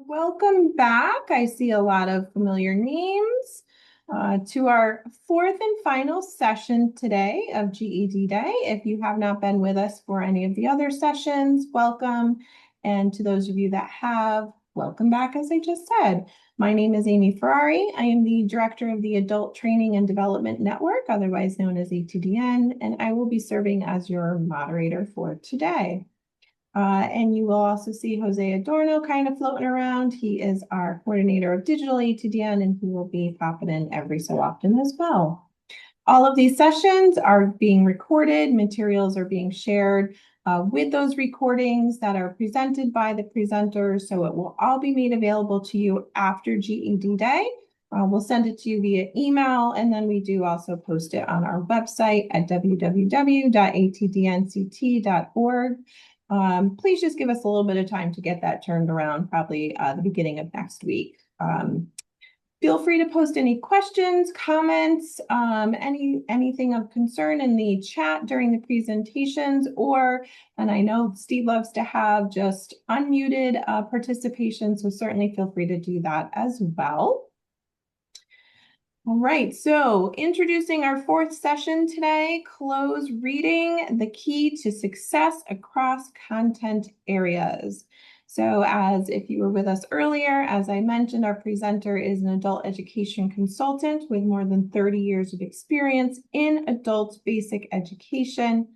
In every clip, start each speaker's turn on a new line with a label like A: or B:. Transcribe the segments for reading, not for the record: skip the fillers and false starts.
A: Welcome back. I see a lot of familiar names to our fourth and final session today of GED Day. If you have not been with us for any of the other sessions, welcome. And to those of you that have, welcome back, as I just said. My name is Amy Ferrari. I am the Director of the Adult Training and Development Network, otherwise known as ATDN, and I will be serving as your moderator for today. And you will also see Jose Adorno kind of floating around. He is our coordinator of digital ATDN, and he will be popping in every so often as well. All of these sessions are being recorded. Materials are being shared with those recordings that are presented by the presenters. So it will all be made available to you after GED Day. We'll send it to you via email, and then we do also post it on our website at www.atdnct.org. Please just give us a little bit of time to get that turned around, probably the beginning of next week. Feel free to post any questions, comments, anything of concern in the chat during the presentations, and I know Steve loves to have just unmuted participation, so certainly feel free to do that as well. All right, so introducing our fourth session today, close reading, the key to success across content areas. So as if you were with us earlier, as I mentioned, our presenter is an adult education consultant with more than 30 years of experience in adult basic education.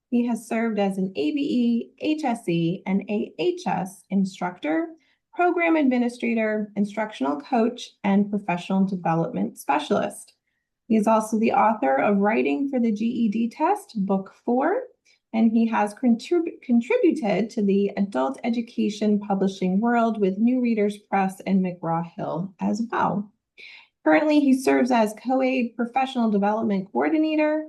A: He has served as an ABE, HSE, and AHS instructor, program administrator, instructional coach, and professional development specialist. He is also the author of Writing for the GED Test, Book 4, and he has contributed to the adult education publishing world with New Readers Press and McGraw-Hill as well. Currently, he serves as co-aid professional development coordinator,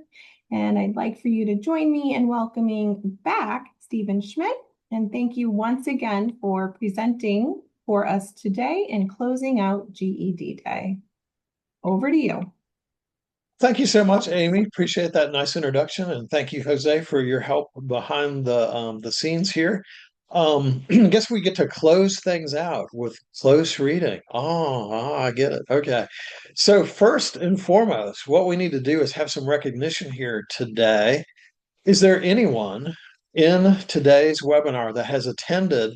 A: and I'd like for you to join me in welcoming back Stephen Schmidt. And thank you once again for presenting for us today and closing out GED Day. Over to you.
B: Thank you so much, Amy. Appreciate that nice introduction, and thank you, Jose, for your help behind the scenes here. I guess we get to close things out with close reading. I get it. Okay. So first and foremost, what we need to do is have some recognition here today. Is there anyone in today's webinar that has attended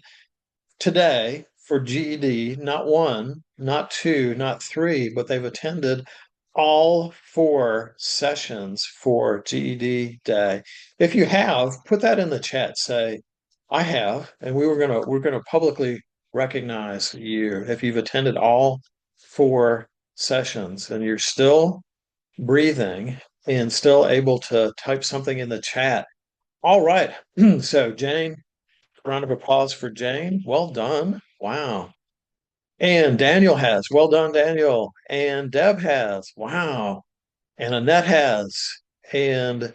B: today for GED, not one, not two, not three, but they've attended all 4 sessions for GED Day? If you have, put that in the chat. Say, I have, and we're gonna publicly recognize you if you've attended all 4 sessions and you're still breathing and still able to type something in the chat. All right. So Jane, round of applause for Jane. Well done. Wow. And Daniel has. Well done, Daniel. And Deb has. Wow. And Annette has. And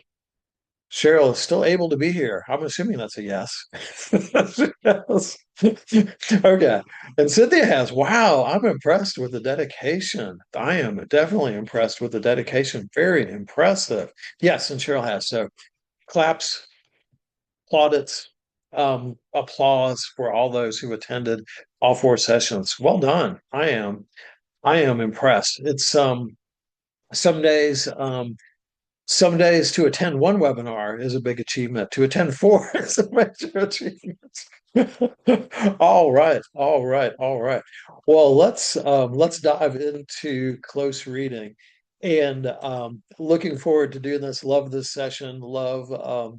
B: Cheryl is still able to be here. I'm assuming that's a yes. Yes. Okay. And Cynthia has. Wow. I'm impressed with the dedication. I am definitely impressed with the dedication. Very impressive. Yes. And Cheryl has. So claps, plaudits, applause for all those who attended all 4 sessions. Well done. I am impressed. It's some days some days to attend one webinar is a big achievement. To attend 4 is a major achievement. All right, all right, all right. Well, let's dive into close reading. And looking forward to doing this. Love this session. Love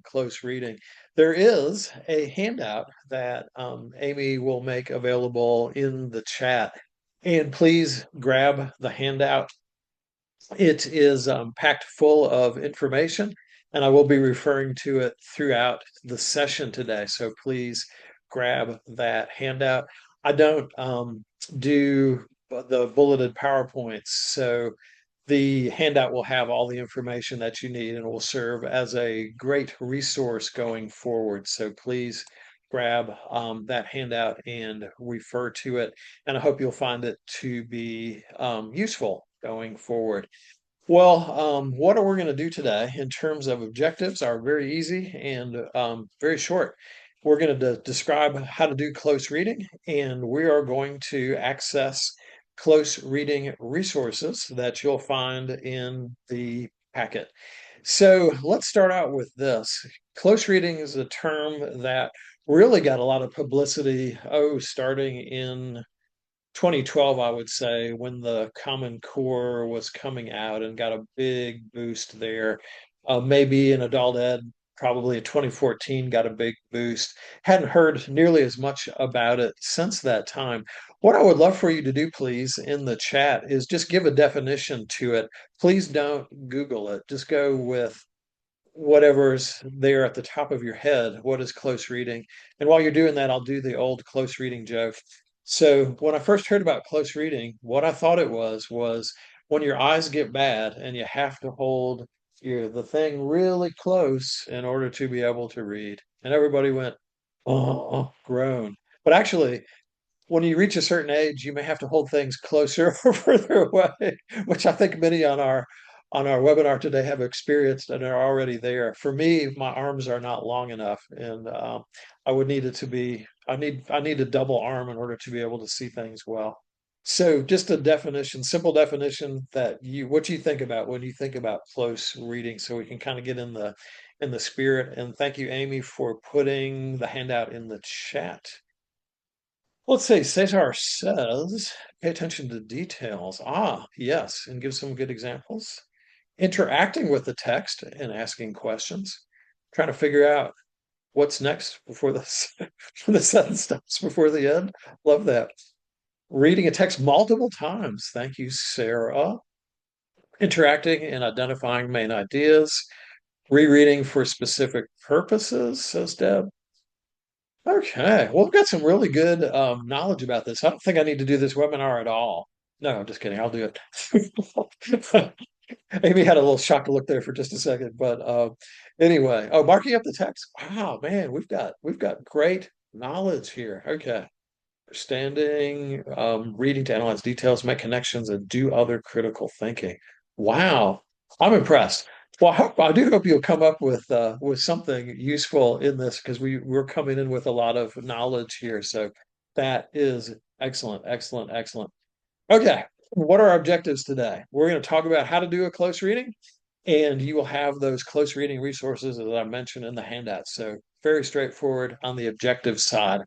B: close reading. There is a handout that Amy will make available in the chat. And please grab the handout. It is packed full of information, and I will be referring to it throughout the session today. So please grab that handout. I don't do the bulleted PowerPoints, so the handout will have all the information that you need and will serve as a great resource going forward. So please grab that handout and refer to it. And I hope you'll find it to be useful going forward. Well, what are we going to do today in terms of objectives are very easy and very short. we're going to describe how to do close reading, and we are going to access close reading resources that you'll find in the packet. So let's start out with this. Close reading is a term that really got a lot of publicity, starting in 2012, I would say, when the Common Core was coming out and got a big boost there. Maybe in adult ed, probably in 2014, got a big boost. Hadn't heard nearly as much about it since that time. What I would love for you to do, please, in the chat is just give a definition to it. Please don't Google it. Just go with whatever's there at the top of your head. What is close reading? And while you're doing that, I'll do the old close reading joke. So when I first heard about close reading, what I thought it was when your eyes get bad and you have to hold the thing really close in order to be able to read. And everybody went, oh, groan. But actually, when you reach a certain age, you may have to hold things closer or further away, which I think many on our webinar today have experienced and are already there. For me, my arms are not long enough, and I would need it to be. I need a double arm in order to be able to see things well. So, just a definition, simple definition that what you think about when you think about close reading, so we can kind of get in the spirit. And thank you, Amy, for putting the handout in the chat. Let's say Cesar says, pay attention to details. Ah, yes, and give some good examples. Interacting with the text and asking questions. Trying to figure out what's next before the sentence stops before the end. Love that. Reading a text multiple times. Thank you, Sarah. Interacting and identifying main ideas. Rereading for specific purposes, says Deb. Okay, well, I've got some really good knowledge about this. I don't think I need to do this webinar at all. No, I'm just kidding. I'll do it. Amy had a little shocked look there for just a second, but anyway. Oh, marking up the text. Wow, man, we've got great knowledge here. Okay, understanding, reading to analyze details, make connections, and do other critical thinking. Wow, I'm impressed. Well, I do hope you'll come up with something useful in this, because we're coming in with a lot of knowledge here. So that is excellent, excellent, excellent. Okay, what are our objectives today? We're going to talk about how to do a close reading, and you will have those close reading resources that I mentioned in the handout. So very straightforward on the objective side.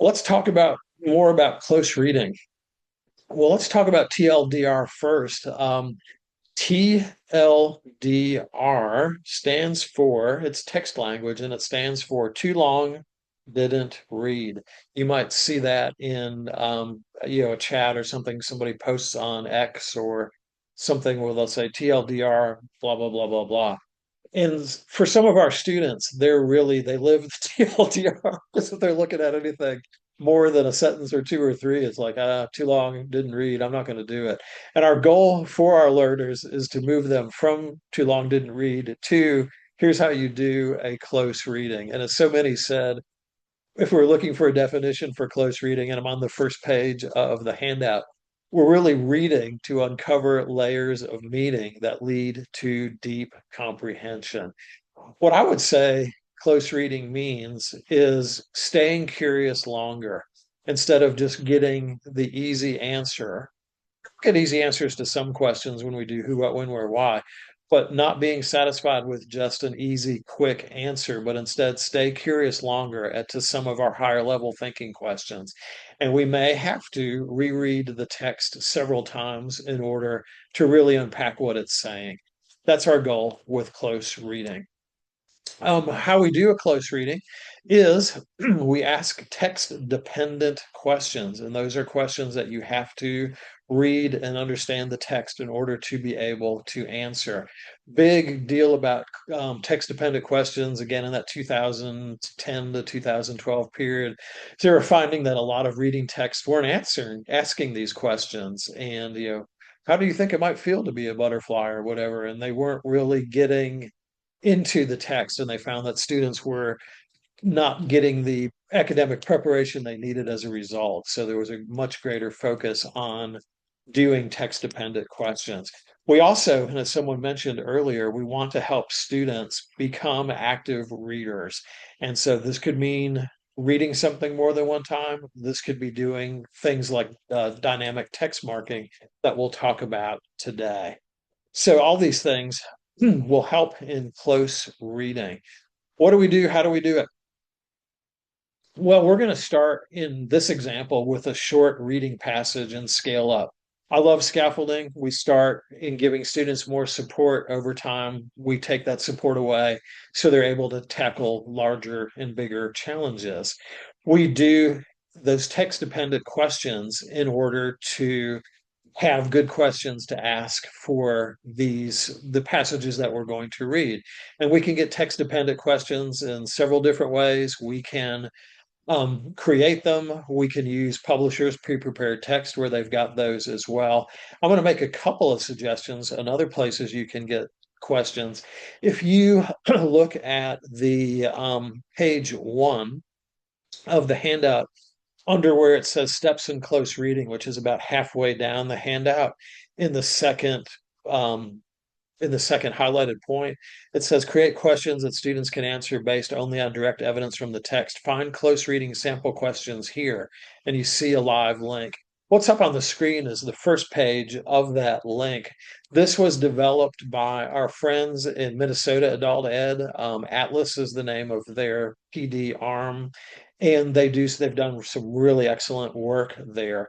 B: Let's talk about more about close reading. Well, let's talk about TLDR first. TLDR stands for, it's text language, and it stands for too long, didn't read. You might see that in a chat or something somebody posts on X or something where they'll say TLDR, blah, blah, blah, blah, blah. And for some of our students, they live the TLDR, because if they're looking at anything more than a sentence or two or three, it's like, too long, didn't read, I'm not going to do it. And our goal for our learners is to move them from too long, didn't read to here's how you do a close reading. And as so many said, if we're looking for a definition for close reading, and I'm on the first page of the handout, we're really reading to uncover layers of meaning that lead to deep comprehension. What I would say close reading means is staying curious longer instead of just getting the easy answer. Get easy answers to some questions when we do who, what, when, where, why, but not being satisfied with just an easy, quick answer, but instead stay curious longer to some of our higher level thinking questions. And we may have to reread the text several times in order to really unpack what it's saying. That's our goal with close reading. How we do a close reading is we ask text dependent questions, and those are questions that you have to read and understand the text in order to be able to answer. Big deal about text dependent questions, again, in that 2010 to 2012 period. So they were finding that a lot of reading texts weren't asking these questions. And, how do you think it might feel to be a butterfly or whatever? And they weren't really getting into the text, and they found that students were not getting the academic preparation they needed as a result. So there was a much greater focus on doing text-dependent questions. We also, and as someone mentioned earlier, we want to help students become active readers. And so this could mean reading something more than one time. This could be doing things like dynamic text marking that we'll talk about today. So all these things will help in close reading. What do we do? How do we do it? Well, we're going to start in this example with a short reading passage and scale up. I love scaffolding. We start in giving students more support over time. We take that support away so they're able to tackle larger and bigger challenges. We do those text dependent questions in order to have good questions to ask for the passages that we're going to read. And we can get text dependent questions in several different ways. We can create them. We can use publishers pre-prepared text where they've got those as well. I'm going to make a couple of suggestions on other places you can get questions. If you look at the page 1 of the handout, under where it says steps in close reading, which is about halfway down the handout, in the second um, highlighted point, it says create questions that students can answer based only on direct evidence from the text. Find close reading sample questions here, and you see a live link. What's up on the screen is the first page of that link. This was developed by our friends in Minnesota Adult Ed. Atlas is the name of their PD arm, and they've done some really excellent work there.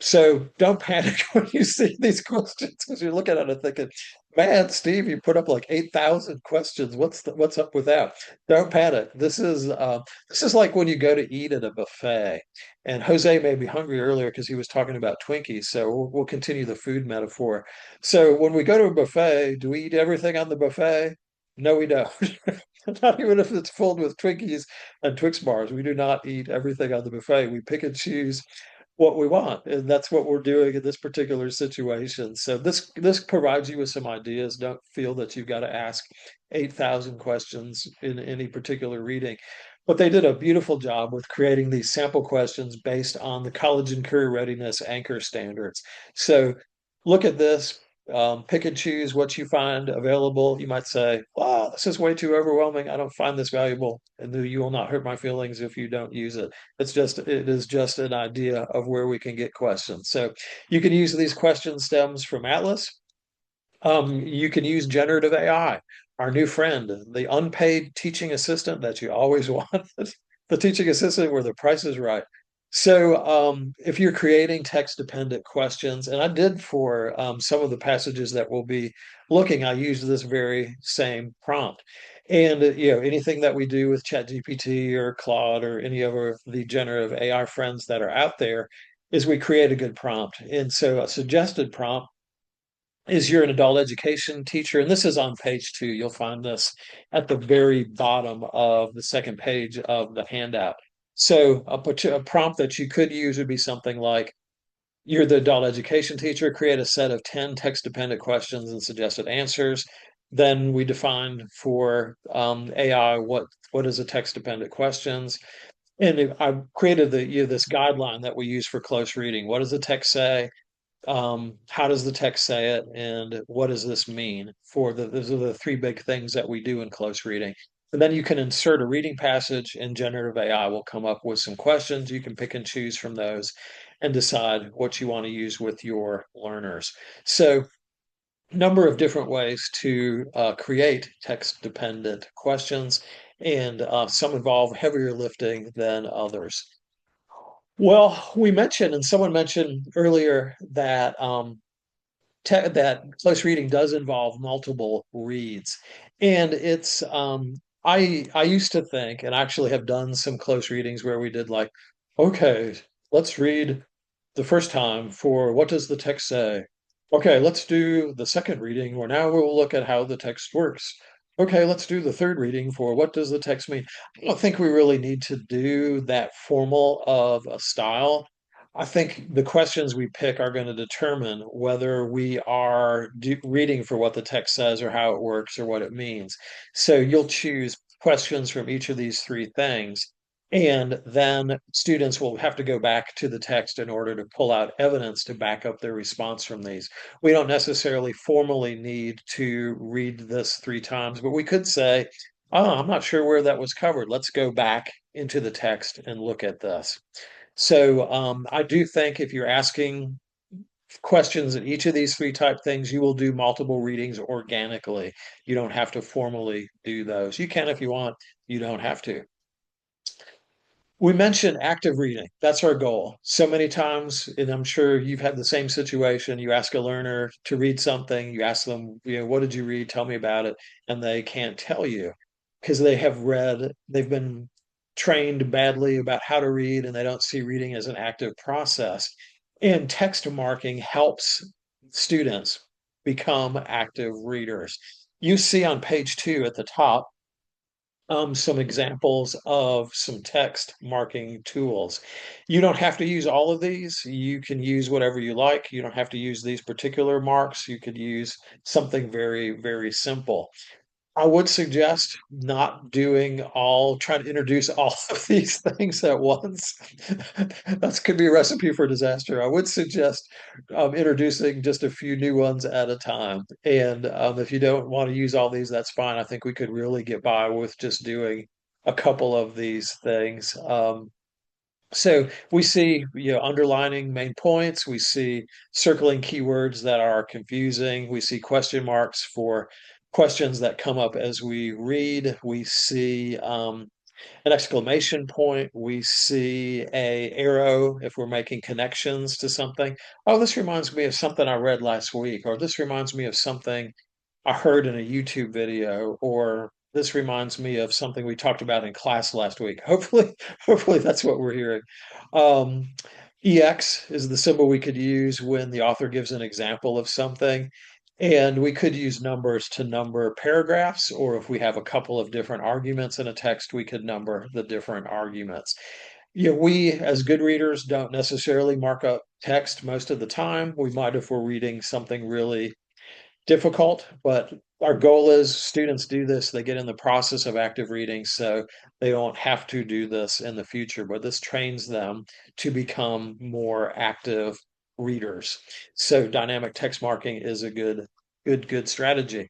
B: So don't panic when you see these questions because you're looking at it thinking, man, Steve, you put up like 8,000 questions. What's up with that? Don't panic. This is like when you go to eat at a buffet. And Jose made me hungry earlier because he was talking about Twinkies. So we'll continue the food metaphor. So when we go to a buffet, do we eat everything on the buffet? No, we don't. Not even if it's filled with Twinkies and Twix bars. We do not eat everything on the buffet. We pick and choose what we want, and that's what we're doing in this particular situation. So this provides you with some ideas. Don't feel that you've got to ask 8,000 questions in any particular reading. But they did a beautiful job with creating these sample questions based on the college and career readiness anchor standards. So look at this, pick and choose what you find available. You might say, wow, this is way too overwhelming. I don't find this valuable. And you will not hurt my feelings if you don't use it. It is just an idea of where we can get questions. So you can use these question stems from Atlas. You can use generative AI, our new friend, the unpaid teaching assistant that you always wanted, the teaching assistant where the price is right. So if you're creating text-dependent questions, and I did for some of the passages that we'll be looking, I used this very same prompt. And anything that we do with ChatGPT or Claude or any of the generative AI friends that are out there is we create a good prompt. And so a suggested prompt is you're an adult education teacher, and this is on page 2. You'll find this at the very bottom of the second page of the handout. So a prompt that you could use would be something like, you're the adult education teacher, create a set of 10 text-dependent questions and suggested answers. Then we defined for AI what is a text-dependent questions. And I created this guideline that we use for close reading. What does the text say? How does the text say it, and what does this mean for those are the three big things that we do in close reading. And then you can insert a reading passage, and generative AI will come up with some questions. You can pick and choose from those and decide what you want to use with your learners. So number of different ways to create text dependent questions, and some involve heavier lifting than others. Well, we mentioned, and someone mentioned earlier that that close reading does involve multiple reads, and it's I used to think, and I actually have done some close readings where we did like, okay, let's read the first time for what does the text say? Okay, let's do the second reading where now we'll look at how the text works. Okay, let's do the third reading for what does the text mean? I don't think we really need to do that formal of a style. I think the questions we pick are going to determine whether we are reading for what the text says or how it works or what it means. So you'll choose questions from each of these three things. And then students will have to go back to the text in order to pull out evidence to back up their response from these. We don't necessarily formally need to read this 3 times, but we could say, oh, I'm not sure where that was covered. Let's go back into the text and look at this. So I do think if you're asking questions in each of these 3 type things, you will do multiple readings organically. You don't have to formally do those. You can if you want, you don't have to. We mentioned active reading. That's our goal. So many times, and I'm sure you've had the same situation. You ask a learner to read something, you ask them, what did you read? Tell me about it. And they can't tell you because they've been trained badly about how to read, and they don't see reading as an active process. And text marking helps students become active readers. You see on page 2 at the top some examples of some text marking tools. You don't have to use all of these. You can use whatever you like. You don't have to use these particular marks. You could use something very, very simple. I would suggest not trying to introduce all of these things at once. That could be a recipe for disaster. I would suggest introducing just a few new ones at a time. And if you don't want to use all these, that's fine. I think we could really get by with just doing a couple of these things. So we see, underlining main points. We see circling keywords that are confusing. We see question marks for questions that come up as we read. We see an exclamation point. We see a arrow if we're making connections to something. Oh, this reminds me of something I read last week, or this reminds me of something I heard in a YouTube video, or this reminds me of something we talked about in class last week. Hopefully that's what we're hearing. Um, EX is the symbol we could use when the author gives an example of something. And we could use numbers to number paragraphs, or if we have a couple of different arguments in a text, we could number the different arguments. We as good readers don't necessarily mark up text most of the time. We might if we're reading something really difficult, but our goal is students do this, they get in the process of active reading, so they don't have to do this in the future, but this trains them to become more active readers. So dynamic text marking is a good strategy.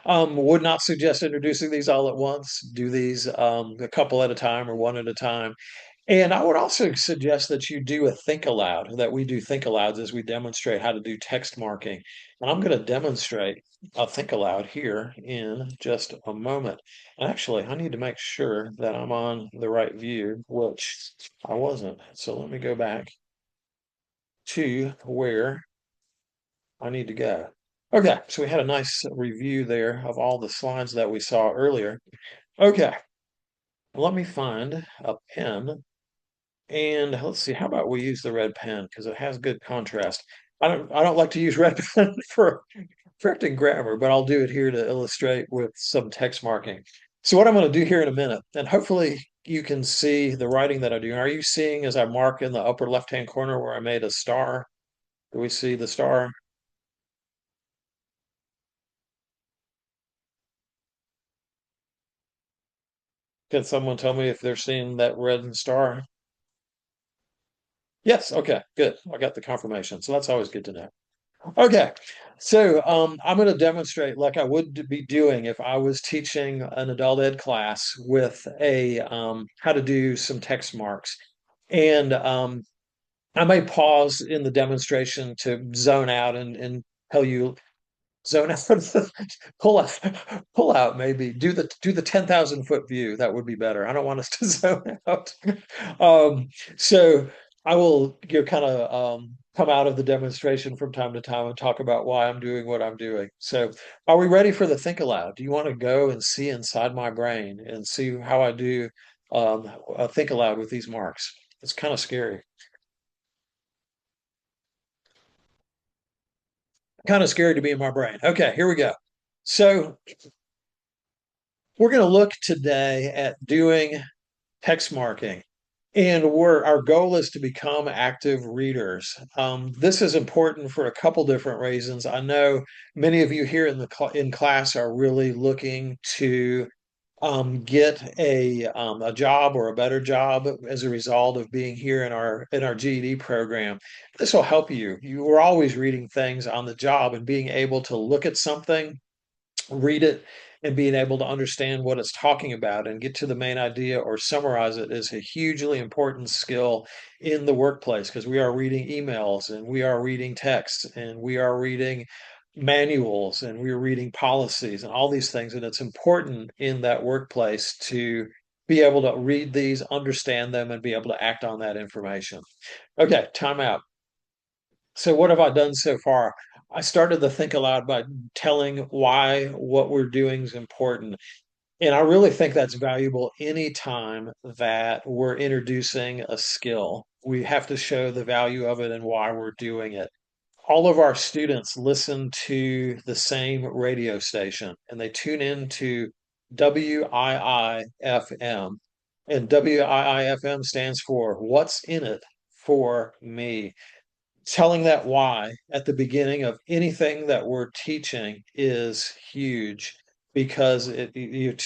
B: Would not suggest introducing these all at once. Do these a couple at a time or one at a time. And I would also suggest that you do a think aloud, that we do think alouds as we demonstrate how to do text marking. And I'm going to demonstrate a think aloud here in just a moment. And actually, I need to make sure that I'm on the right view, which I wasn't. So let me go back to where I need to go. Okay, so we had a nice review there of all the slides that we saw earlier. Okay, let me find a pen. And let's see, how about we use the red pen because it has good contrast. I don't like to use red pen for correcting grammar, but I'll do it here to illustrate with some text marking. So what I'm going to do here in a minute, and hopefully you can see the writing that I do. Are you seeing as I mark in the upper left-hand corner where I made a star? Do we see the star? Can someone tell me if they're seeing that red star? Yes, okay, good. I got the confirmation. So that's always good to know. Okay, so I'm going to demonstrate like I would be doing if I was teaching an adult ed class with a how to do some text marks. And I may pause in the demonstration to zone out and tell you zone out, pull out, pull out, maybe do the 10,000 foot view. That would be better. I don't want us to zone out. So I will kind of come out of the demonstration from time to time and talk about why I'm doing what I'm doing. So are we ready for the think aloud? Do you want to go and see inside my brain and see how I do a think aloud with these marks? It's kind of scary. Kind of scary to be in my brain. Okay, here we go. So we're going to look today at doing text marking. And our goal is to become active readers. This is important for a couple different reasons. I know many of you here in class are really looking to get a job or a better job as a result of being here in our GED program. This will help you. You are always reading things on the job and being able to look at something, read it, and being able to understand what it's talking about and get to the main idea or summarize it is a hugely important skill in the workplace because we are reading emails and we are reading texts and we are reading manuals and we're reading policies and all these things. And it's important in that workplace to be able to read these, understand them, and be able to act on that information. Okay, time out. So what have I done so far? I started to think aloud by telling why what we're doing is important. And I really think that's valuable anytime that we're introducing a skill. We have to show the value of it and why we're doing it. All of our students listen to the same radio station and they tune in to WIIFM. And WIIFM stands for What's in It for Me. Telling that why at the beginning of anything that we're teaching is huge because it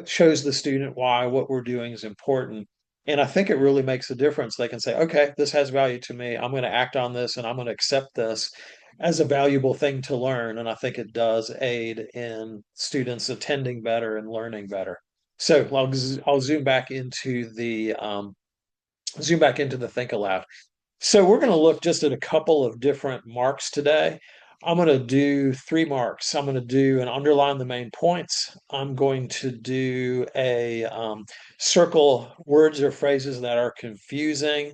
B: shows the student why what we're doing is important. And I think it really makes a difference. They can say, okay, this has value to me. I'm going to act on this and I'm going to accept this as a valuable thing to learn. And I think it does aid in students attending better and learning better. So I'll zoom back into the think aloud. So we're going to look just at a couple of different marks today. I'm going to do 3 marks. I'm going to do an underline the main points. I'm going to do a circle words or phrases that are confusing.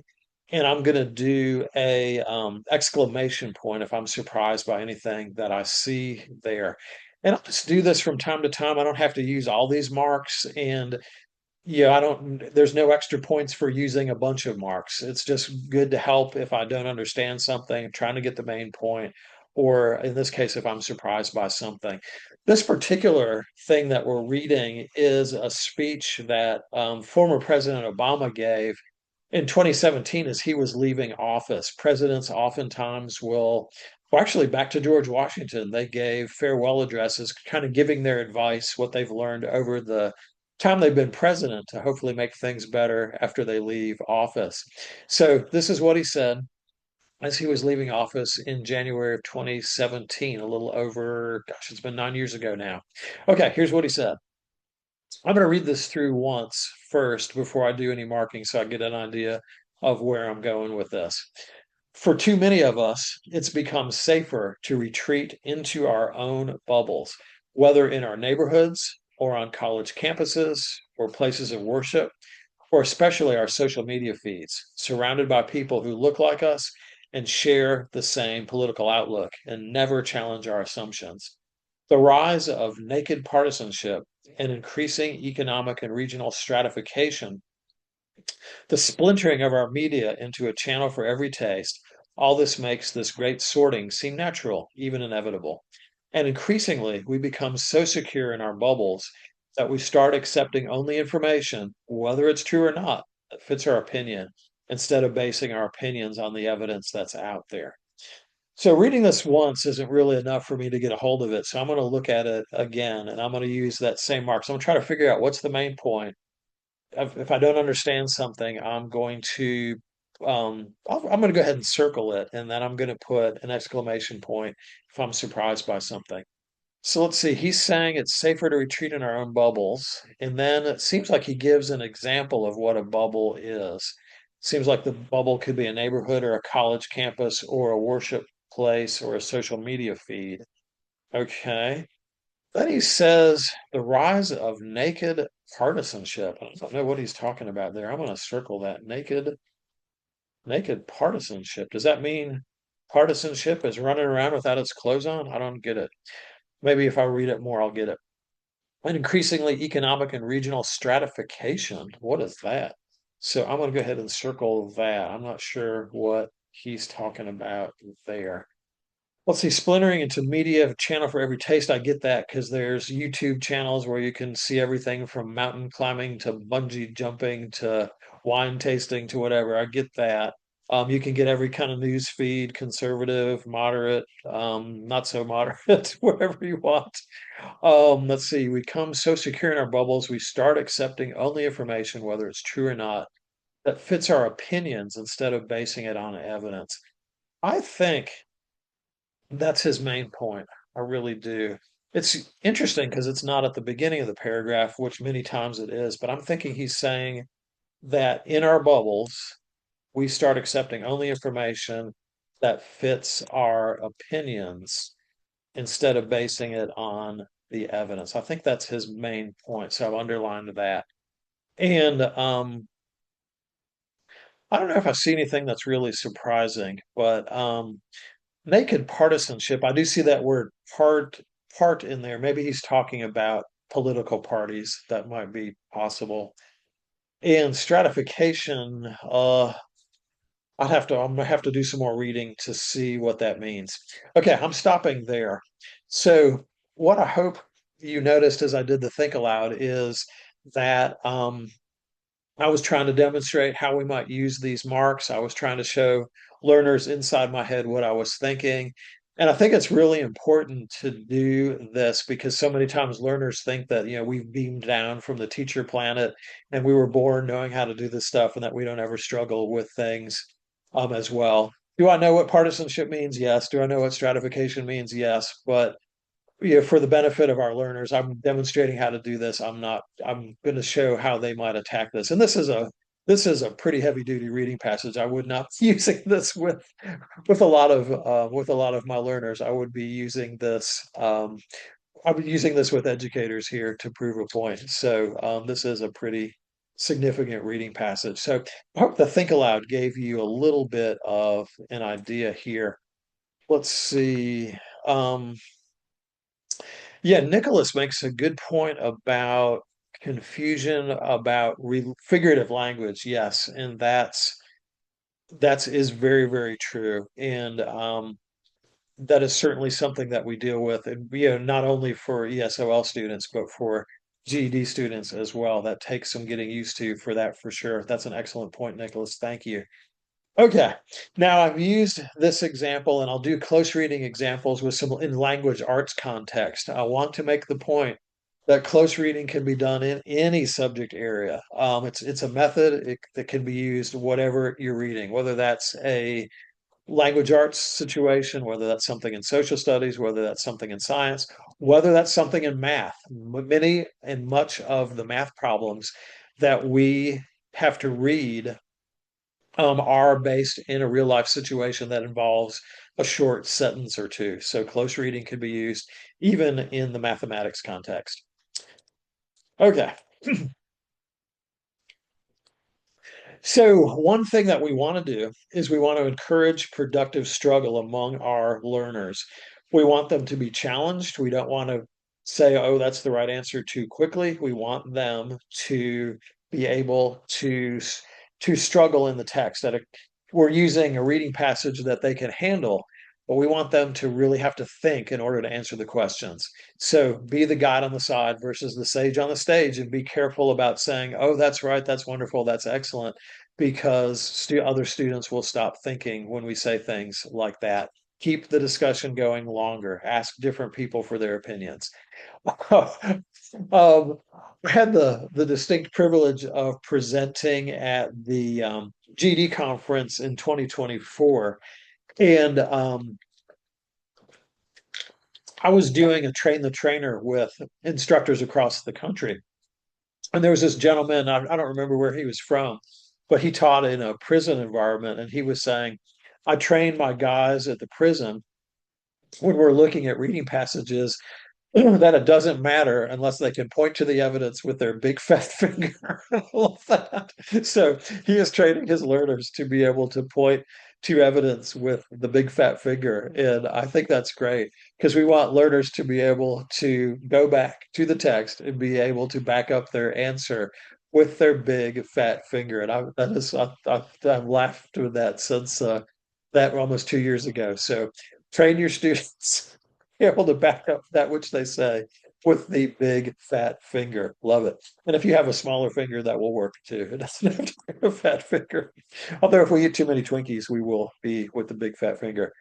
B: And I'm going to do a exclamation point if I'm surprised by anything that I see there. And I'll just do this from time to time. I don't have to use all these marks. And yeah, I don't, there's no extra points for using a bunch of marks. It's just good to help if I don't understand something, trying to get the main point, or in this case, if I'm surprised by something. This particular thing that we're reading is a speech that former President Obama gave in 2017 as he was leaving office. Presidents oftentimes well, actually, back to George Washington, they gave farewell addresses, kind of giving their advice, what they've learned over the time they've been president to hopefully make things better after they leave office. So, this is what he said as he was leaving office in January of 2017, a little over, gosh, it's been 9 years ago now. Okay, here's what he said. I'm going to read this through once first before I do any marking so I get an idea of where I'm going with this. For too many of us, it's become safer to retreat into our own bubbles, whether in our neighborhoods or on college campuses or places of worship, or especially our social media feeds, surrounded by people who look like us and share the same political outlook and never challenge our assumptions. The rise of naked partisanship and increasing economic and regional stratification, the splintering of our media into a channel for every taste, all this makes this great sorting seem natural, even inevitable. And increasingly, we become so secure in our bubbles that we start accepting only information, whether it's true or not, that fits our opinion, instead of basing our opinions on the evidence that's out there. So reading this once isn't really enough for me to get a hold of it. So I'm going to look at it again and I'm going to use that same mark. So I'm going to try to figure out what's the main point. If I don't understand something, I'm going to I'm going to go ahead and circle it and then I'm going to put an exclamation point if I'm surprised by something. So let's see. He's saying it's safer to retreat in our own bubbles. And then it seems like he gives an example of what a bubble is. Seems like the bubble could be a neighborhood or a college campus or a worship place or a social media feed. Okay. Then he says the rise of naked partisanship. I don't know what he's talking about there. I'm going to circle that naked partisanship. Does that mean partisanship is running around without its clothes on? I don't get it. Maybe if I read it more, I'll get it. And increasingly economic and regional stratification. What is that? So I'm going to go ahead and circle that. I'm not sure what he's talking about there. Let's see, splintering into media channel for every taste. I get that because there's YouTube channels where you can see everything from mountain climbing to bungee jumping to wine tasting to whatever. I get that. You can get every kind of news feed, conservative, moderate, not so moderate, whatever you want. Let's see. We come so secure in our bubbles, we start accepting only information, whether it's true or not, that fits our opinions instead of basing it on evidence. I think that's his main point. I really do. It's interesting because it's not at the beginning of the paragraph, which many times it is, but I'm thinking he's saying that in our bubbles, we start accepting only information that fits our opinions instead of basing it on the evidence. I think that's his main point. So I've underlined that. And I don't know if I see anything that's really surprising, but naked partisanship, I do see that word part in there. Maybe he's talking about political parties. That might be possible. And stratification, I'm gonna have to do some more reading to see what that means. Okay, I'm stopping there. So what I hope you noticed as I did the think aloud is that I was trying to demonstrate how we might use these marks. I was trying to show learners inside my head what I was thinking. And I think it's really important to do this because so many times learners think that, we've beamed down from the teacher planet and we were born knowing how to do this stuff and that we don't ever struggle with things as well. Do I know what partisanship means? Yes. Do I know what stratification means? Yes. But for the benefit of our learners, I'm demonstrating how to do this. I'm going to show how they might attack this. And this is a pretty heavy duty reading passage. I would not be using this with a lot of my learners. I would be using this. I'll be using this with educators here to prove a point. So this is a pretty significant reading passage. So I hope the think aloud gave you a little bit of an idea here. Let's see. Um, yeah, Nicholas makes a good point about confusion about figurative language. Yes, and that's is very, very true. And that is certainly something that we deal with, and not only for ESOL students, but for GED students as well. That takes some getting used to for that for sure. That's an excellent point, Nicholas. Thank you. Okay, now I've used this example and I'll do close reading examples with some in language arts context. I want to make the point that close reading can be done in any subject area. It's a method that can be used whatever you're reading, whether that's a language arts situation, whether that's something in social studies, whether that's something in science, whether that's something in math. Many and much of the math problems that we have to read are based in a real life situation that involves a short sentence or two. So close reading can be used even in the mathematics context. Okay. So one thing that we want to do is we want to encourage productive struggle among our learners. We want them to be challenged. We don't want to say, oh, that's the right answer too quickly. We want them to be able to struggle in the text that we're using a reading passage that they can handle, but we want them to really have to think in order to answer the questions. So be the guide on the side versus the sage on the stage, and be careful about saying, oh, that's right, that's wonderful, that's excellent, because other students will stop thinking when we say things like that. Keep the discussion going longer. Ask different people for their opinions. I had the distinct privilege of presenting at the GD conference in 2024, and I was doing a train the trainer with instructors across the country. And there was this gentleman, I don't remember where he was from, but he taught in a prison environment. And he was saying, I train my guys at the prison when we're looking at reading passages that it doesn't matter unless they can point to the evidence with their big fat finger. I love that. So he is training his learners to be able to point to evidence with the big fat finger. And I think that's great because we want learners to be able to go back to the text and be able to back up their answer with their big fat finger. And I've laughed with that since that almost 2 years ago. So train your students be able to back up that which they say with the big fat finger. Love it. And if you have a smaller finger, that will work too. It doesn't have to be a fat finger. Although if we eat too many Twinkies, we will be with the big fat finger.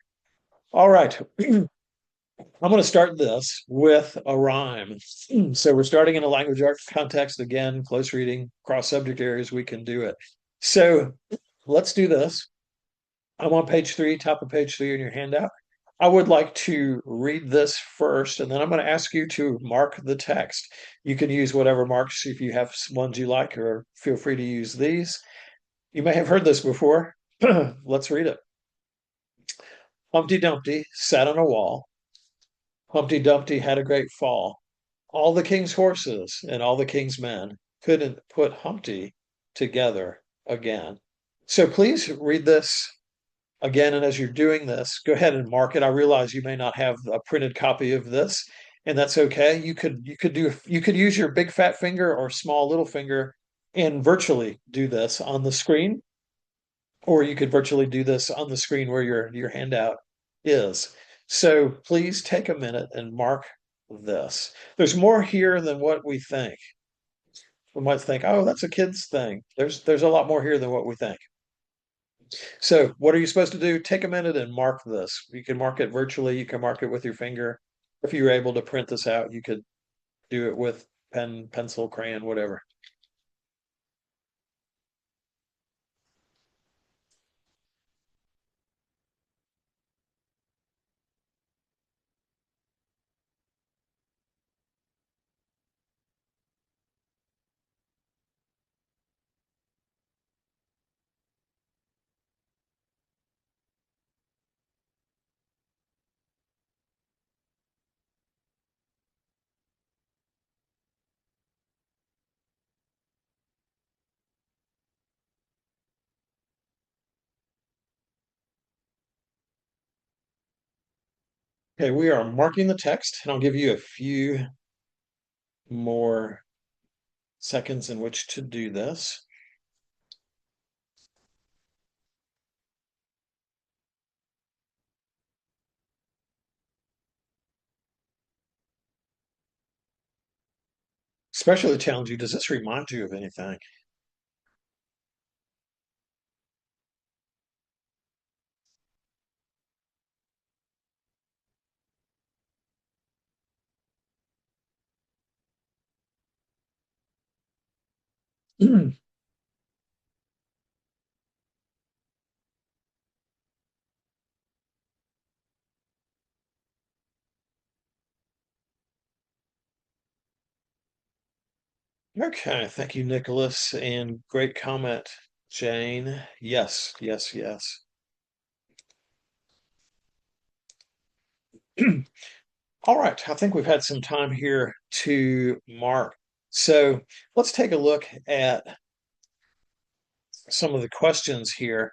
B: All right. I'm going to start this with a rhyme. So we're starting in a language arts context again, close reading, cross subject areas, we can do it. So let's do this. I'm on page 3, top of page 3 in your handout. I would like to read this first, and then I'm going to ask you to mark the text. You can use whatever marks if you have ones you like, or feel free to use these. You may have heard this before. Let's read it. Humpty Dumpty sat on a wall. Humpty Dumpty had a great fall. All the king's horses and all the king's men couldn't put Humpty together again. So please read this again, and as you're doing this, go ahead and mark it. I realize you may not have a printed copy of this, and that's okay. You could use your big fat finger or small little finger and virtually do this on the screen, or you could virtually do this on the screen where your handout is. So please take a minute and mark this. There's more here than what we think. We might think, oh, that's a kid's thing. There's a lot more here than what we think. So what are you supposed to do? Take a minute and mark this. You can mark it virtually, you can mark it with your finger. If you're able to print this out, you could do it with pen, pencil, crayon, whatever. Okay, we are marking the text, and I'll give you a few more seconds in which to do this. Especially challenge you. Does this remind you of anything? Okay, thank you, Nicholas, and great comment, Jane. Yes, yes, yes. All right, I think we've had some time here to mark. So let's take a look at some of the questions here.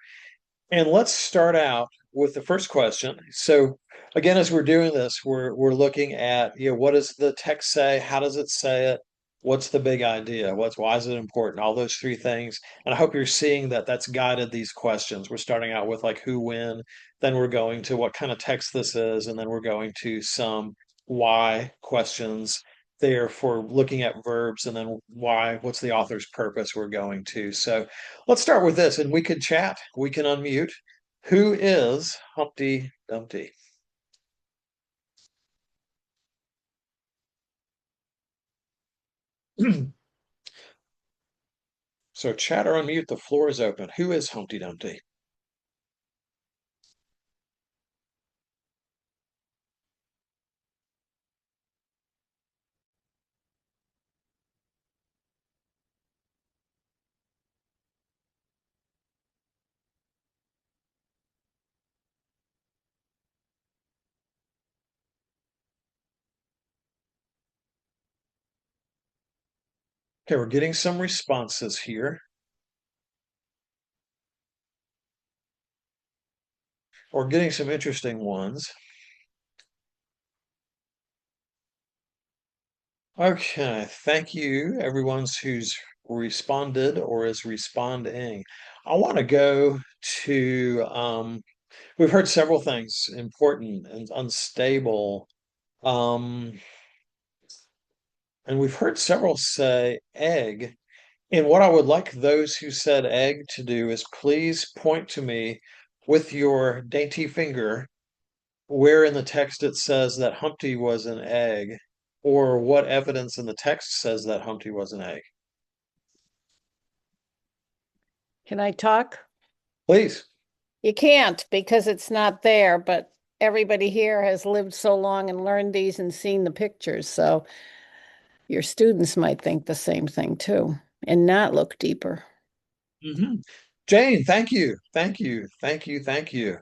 B: And let's start out with the first question. So again, as we're doing this, we're looking at, what does the text say? How does it say it? What's the big idea? Why is it important? All those three things. And I hope you're seeing that that's guided these questions. We're starting out with like who, when, then we're going to what kind of text this is, and then we're going to some why questions there for looking at verbs, and then what's the author's purpose we're going to. So let's start with this, and we can chat, we can unmute. Who is Humpty Dumpty? So chat or unmute, the floor is open. Who is Humpty Dumpty? Okay, we're getting some responses here. We're getting some interesting ones. Okay, thank you, everyone who's responded or is responding. I want to go to, we've heard several things, important and unstable. Um, And we've heard several say egg. And what I would like those who said egg to do is please point to me with your dainty finger where in the text it says that Humpty was an egg, or what evidence in the text says that Humpty was an egg.
C: Can I talk?
B: Please.
C: You can't because it's not there, but everybody here has lived so long and learned these and seen the pictures. So your students might think the same thing too and not look deeper.
B: Mhm. Jane, thank you. Thank you. Thank you. Thank you.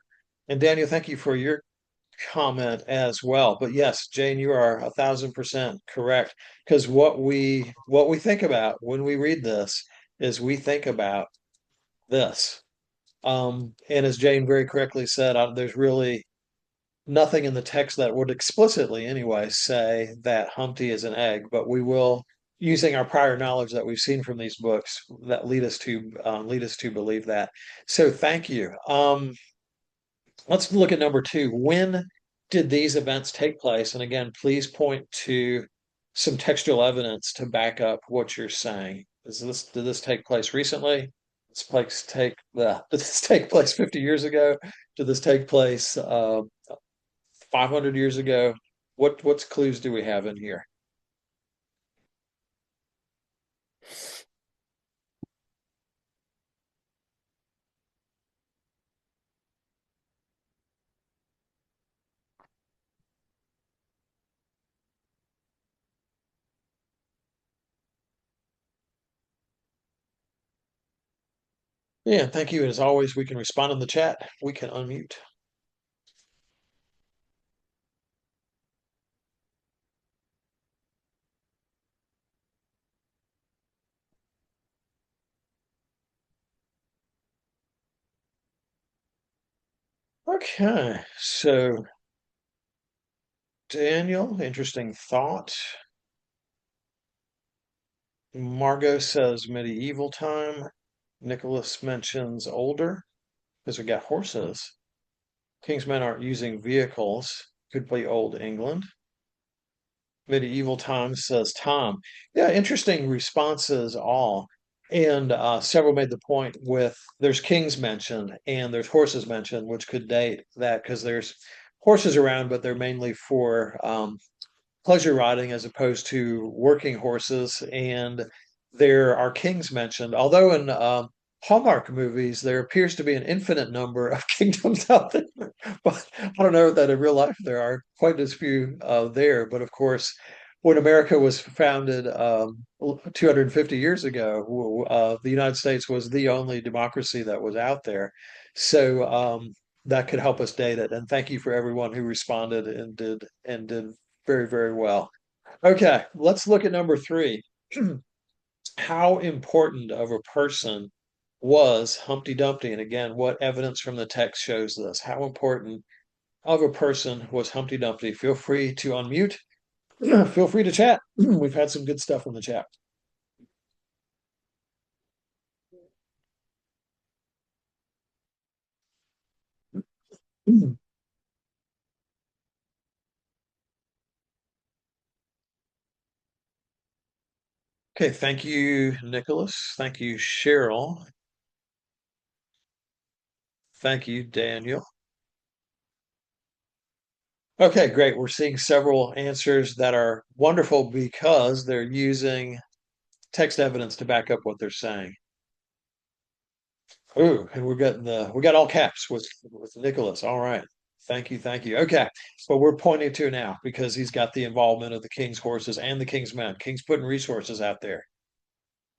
B: And Daniel, thank you for your comment as well. But yes, Jane, you are 1,000% correct. Because what we think about when we read this is we think about this. And as Jane very correctly said, there's really nothing in the text that would explicitly anyway say that Humpty is an egg, but we will, using our prior knowledge that we've seen from these books, that lead us to believe that. So thank you. Let's look at number two. When did these events take place? And again, please point to some textual evidence to back up what you're saying. Did this take place recently? Did this take place 50 years ago? Did this take place 500 years ago? What's clues do we have in here? Yeah, thank you. As always, we can respond in the chat. We can unmute. Okay, so Daniel, interesting thought. Margot says medieval time. Nicholas mentions older because we got horses. King's men aren't using vehicles. Could be old England. Medieval times, says Tom. Yeah, interesting responses all. And several made the point with there's kings mentioned and there's horses mentioned, which could date that because there's horses around, but they're mainly for pleasure riding as opposed to working horses. And there are kings mentioned, although in Hallmark movies, there appears to be an infinite number of kingdoms out there. But I don't know that in real life there are quite as few there. But of course, when America was founded 250 years ago, the United States was the only democracy that was out there. So that could help us date it. And thank you for everyone who responded and did very, very well. Okay, let's look at number three. How important of a person was Humpty Dumpty? And again, what evidence from the text shows this? How important of a person was Humpty Dumpty? Feel free to unmute. Feel free to chat. We've had some good stuff in the chat. Okay, thank you, Nicholas. Thank you, Cheryl. Thank you, Daniel. Okay, great. We're seeing several answers that are wonderful because they're using text evidence to back up what they're saying. Ooh, and we got all caps with Nicholas. All right. Thank you, thank you. Okay. So we're pointing to now because he's got the involvement of the king's horses and the king's men. King's putting resources out there.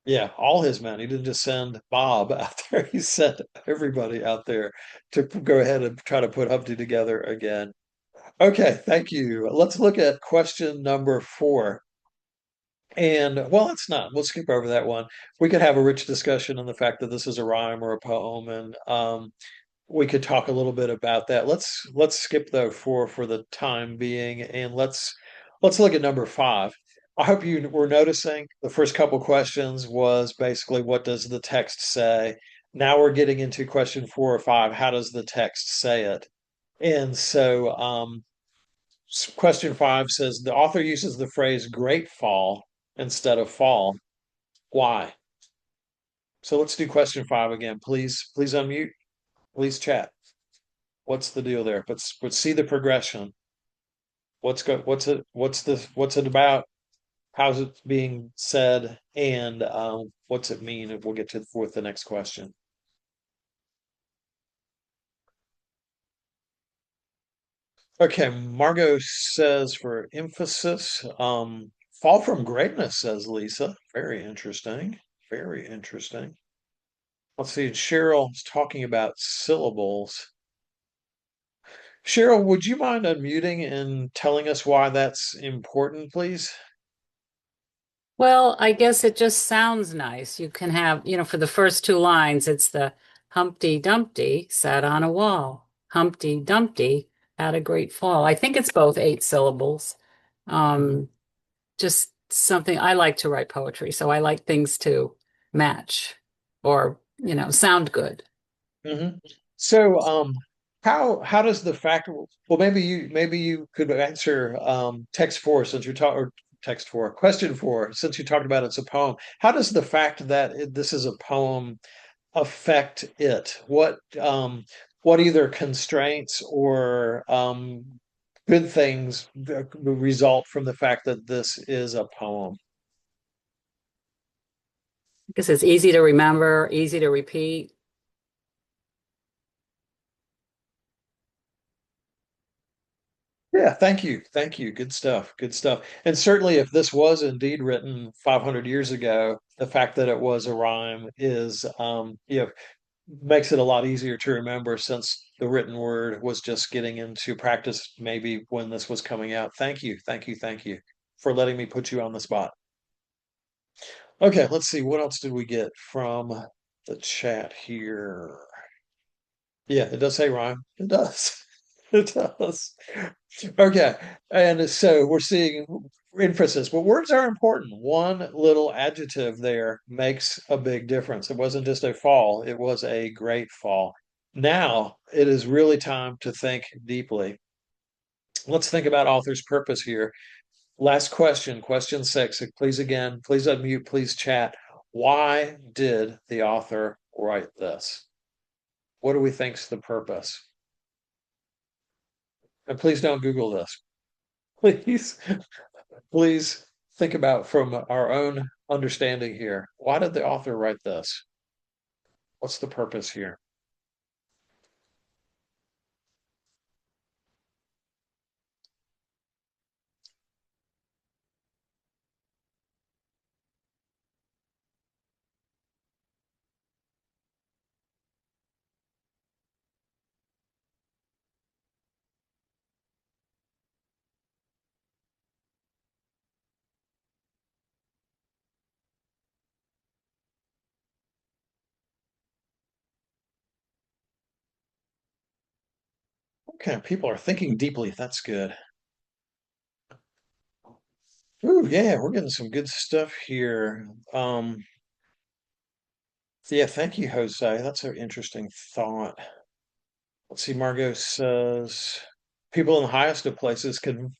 B: Yeah, all his men. He didn't just send Bob out there. He sent everybody out there to go ahead and try to put Humpty together again. Okay, thank you. Let's look at question number four. And well, let's not. We'll skip over that one. We could have a rich discussion on the fact that this is a rhyme or a poem, and we could talk a little bit about that. Let's skip though for the time being, and let's look at number five. I hope you were noticing the first couple questions was basically what does the text say? Now we're getting into question four or five. How does the text say it? And so question five says the author uses the phrase great fall instead of fall. Why? So let's do question 5 again. Please unmute. Please chat. What's the deal there? But see the progression. What's it about? How's it being said? And what's it mean? And we'll get to with the next question. Okay, Margot says for emphasis, fall from greatness, says Lisa. Very interesting. Very interesting. Let's see, Cheryl's talking about syllables. Cheryl, would you mind unmuting and telling us why that's important, please?
D: Well, I guess it just sounds nice. You can have, for the first two lines, it's the Humpty Dumpty sat on a wall. Humpty Dumpty had a great fall. I think it's both 8 syllables. Just something I like to write poetry, so I like things to match or, sound good.
B: Mm-hmm. So, how does the fact? Well, maybe you could answer text 4 since you're talking, or text 4, question 4 since you talked about it's a poem. How does the fact that this is a poem affect it? What either constraints or good things result from the fact that this is a poem?
D: Because it's easy to remember, easy to repeat.
B: Yeah, thank you. Thank you. Good stuff. Good stuff. And certainly if this was indeed written 500 years ago, the fact that it was a rhyme is makes it a lot easier to remember since the written word was just getting into practice maybe when this was coming out. Thank you. Thank you. Thank you for letting me put you on the spot. Okay, let's see. What else did we get from the chat here? Yeah, it does say rhyme. It does. It does. Okay. And so we're seeing emphasis, but words are important. One little adjective there makes a big difference. It wasn't just a fall, it was a great fall. Now it is really time to think deeply. Let's think about author's purpose here. Last question, question 6. Please again, please unmute, please chat. Why did the author write this? What do we think's the purpose? And please don't Google this. Please, please think about from our own understanding here. Why did the author write this? What's the purpose here? Okay, people are thinking deeply. That's good. Ooh, yeah, we're getting some good stuff here. Yeah, thank you, Jose. That's an interesting thought. Let's see, Margot says people in the highest of places can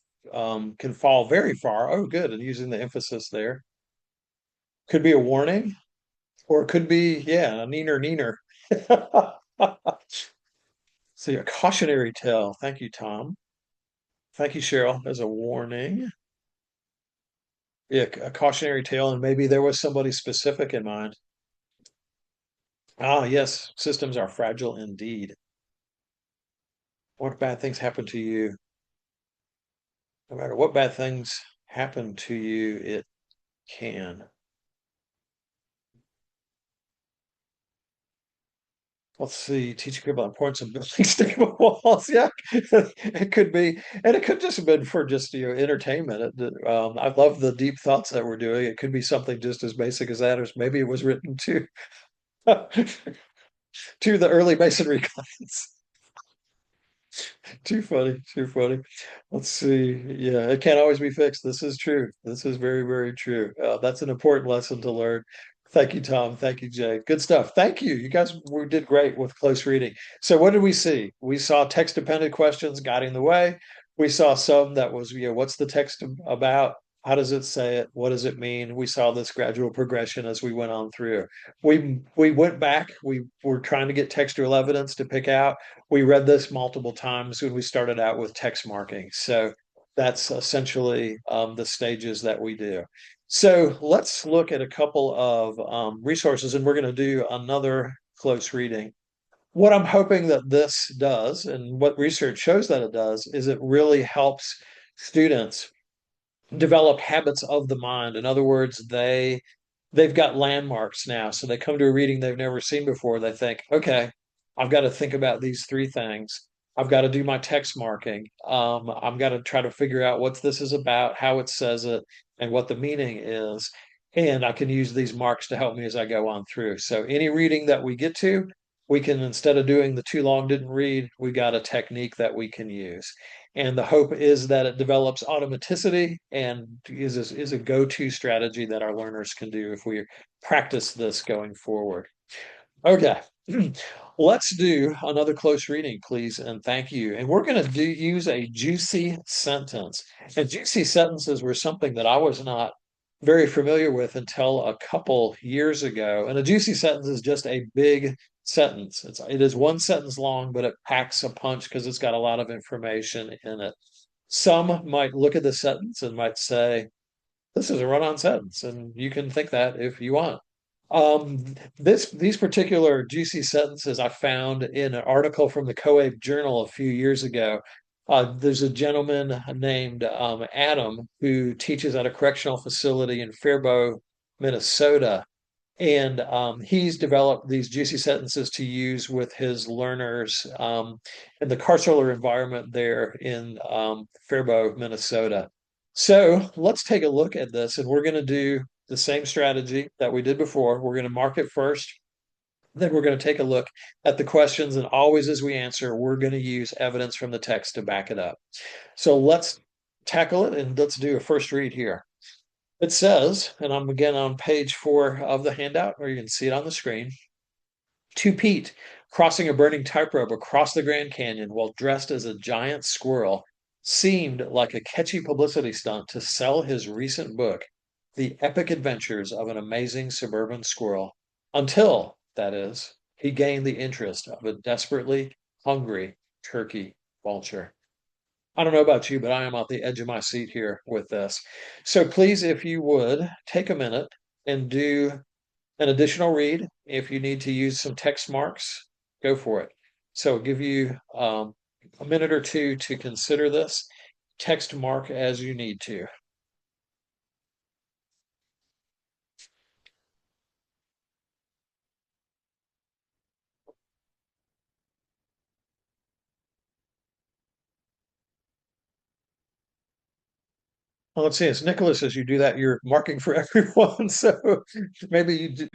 B: fall very far. Oh, good. And using the emphasis there. Could be a warning, or it could be, yeah, a neener neener. See, a cautionary tale. Thank you, Tom. Thank you, Cheryl, as a warning. Yeah, a cautionary tale, and maybe there was somebody specific in mind. Ah, yes, systems are fragile indeed. What bad things happen to you? No matter what bad things happen to you, it can. Let's see, teaching people the importance of building stable walls. Yeah, it could be, and it could just have been for just entertainment. I love the deep thoughts that we're doing. It could be something just as basic as that, or maybe it was written to to the early masonry class. Too funny, too funny. Let's see. Yeah, it can't always be fixed. This is true. This is very, very true. That's an important lesson to learn. Thank you, Tom. Thank you, Jay. Good stuff. Thank you. You guys we did great with close reading. So what did we see? We saw text-dependent questions guiding the way. We saw some that was, what's the text about? How does it say it? What does it mean? We saw this gradual progression as we went on through. We went back. We were trying to get textual evidence to pick out. We read this multiple times when we started out with text marking. So that's essentially the stages that we do. So let's look at a couple of resources, and we're going to do another close reading. What I'm hoping that this does, and what research shows that it does, is it really helps students develop habits of the mind. In other words, they've got landmarks now. So they come to a reading they've never seen before. They think, okay, I've got to think about these three things. I've got to do my text marking. I've got to try to figure out what this is about, how it says it, and what the meaning is. And I can use these marks to help me as I go on through. So any reading that we get to, we can, instead of doing the too long didn't read, we got a technique that we can use. And the hope is that it develops automaticity and is a go-to strategy that our learners can do if we practice this going forward. Okay, let's do another close reading, please, and thank you. And we're going to use a juicy sentence. And juicy sentences were something that I was not very familiar with until a couple years ago. And a juicy sentence is just a big sentence. It is one sentence long, but it packs a punch because it's got a lot of information in it. Some might look at the sentence and might say, this is a run-on sentence, and you can think that if you want. These particular juicy sentences I found in an article from the COABE Journal a few years ago. There's a gentleman named Adam who teaches at a correctional facility in Faribault, Minnesota. And he's developed these juicy sentences to use with his learners in the carceral environment there in Faribault, Minnesota. So let's take a look at this, and we're going to do the same strategy that we did before. We're going to mark it first, then we're going to take a look at the questions, and always as we answer, we're going to use evidence from the text to back it up. So let's tackle it, and let's do a first read here. It says, and I'm again on page 4 of the handout, or you can see it on the screen. To Pete, crossing a burning tightrope across the Grand Canyon while dressed as a giant squirrel seemed like a catchy publicity stunt to sell his recent book, The Epic Adventures of an Amazing Suburban Squirrel. Until, that is, he gained the interest of a desperately hungry turkey vulture. I don't know about you, but I am at the edge of my seat here with this. So please, if you would, take a minute and do an additional read. If you need to use some text marks, go for it. So I'll give you a minute or two to consider this. Text mark as you need to. Well, let's see, it's Nicholas. As you do that, you're marking for everyone. So maybe you do.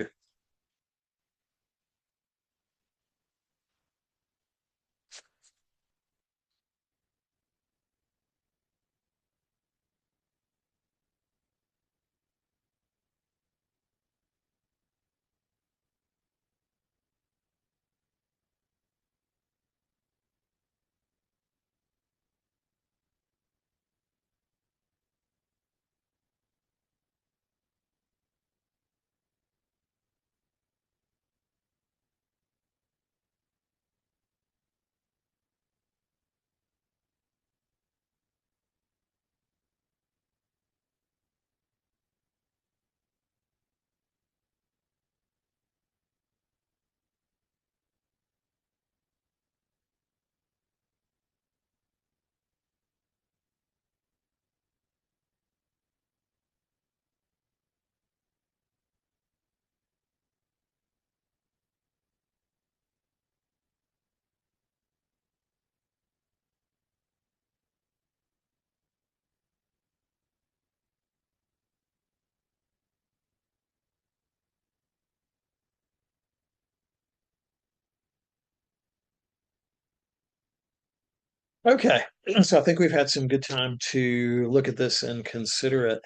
B: Okay, so I think we've had some good time to look at this and consider it.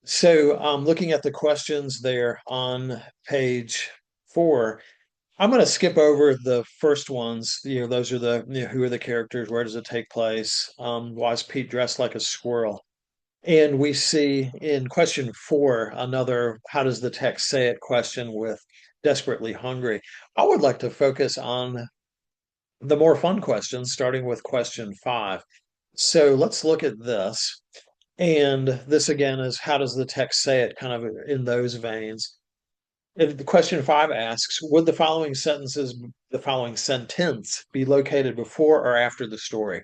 B: So, looking at the questions there on page 4, I'm going to skip over the first ones. Those are who are the characters? Where does it take place? Why is Pete dressed like a squirrel? And we see in question 4 another how does the text say it question with desperately hungry. I would like to focus on the more fun questions, starting with question 5. So let's look at this. And this again is how does the text say it, kind of in those veins. If the question 5 asks, would the following sentence be located before or after the story?